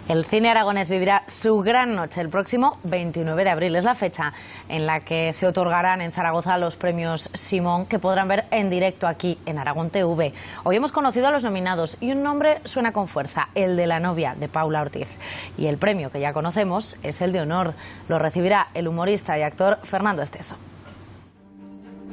El cine aragonés vivirá su gran noche el próximo 29 de abril. Es la fecha en la que se otorgarán en Zaragoza los premios Simón, que podrán ver en directo aquí en Aragón TV. Hoy hemos conocido a los nominados y un nombre suena con fuerza, el de La novia, de Paula Ortiz. Y el premio que ya conocemos es el de honor. Lo recibirá el humorista y actor Fernando Esteso.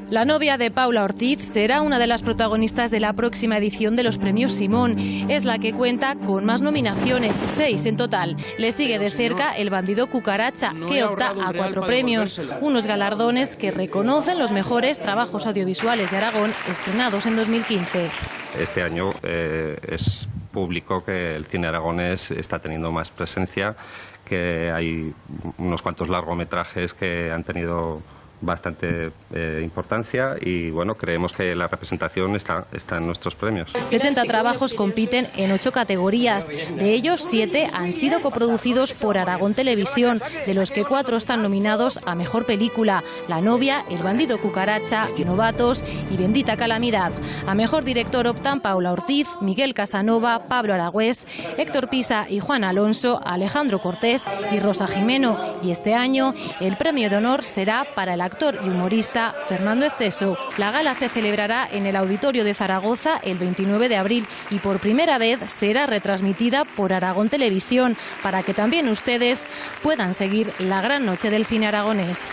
La novia de Paula Ortiz será una de las protagonistas de la próxima edición de los premios Simón. Es la que cuenta con más nominaciones, 6 en total. Le sigue de cerca El bandido cucaracha, que opta a 4 premios, unos galardones que reconocen los mejores trabajos audiovisuales de Aragón estrenados en 2015. Este año es público que el cine aragonés está teniendo más presencia, que hay unos cuantos largometrajes que han tenido bastante importancia y bueno, creemos que la representación está en nuestros premios. 70 trabajos compiten en 8 categorías, de ellos 7 han sido coproducidos por Aragón Televisión, de los que 4 están nominados a Mejor Película: La novia, El bandido cucaracha, Novatos y Bendita calamidad. A Mejor Director optan Paula Ortiz, Miguel Casanova, Pablo Aragüés, Héctor Pisa y Juan Alonso, Alejandro Cortés y Rosa Jimeno. Y este año el premio de honor será para el actor y humorista Fernando Esteso. La gala se celebrará en el Auditorio de Zaragoza el 29 de abril y por primera vez será retransmitida por Aragón Televisión, para que también ustedes puedan seguir la gran noche del cine aragonés.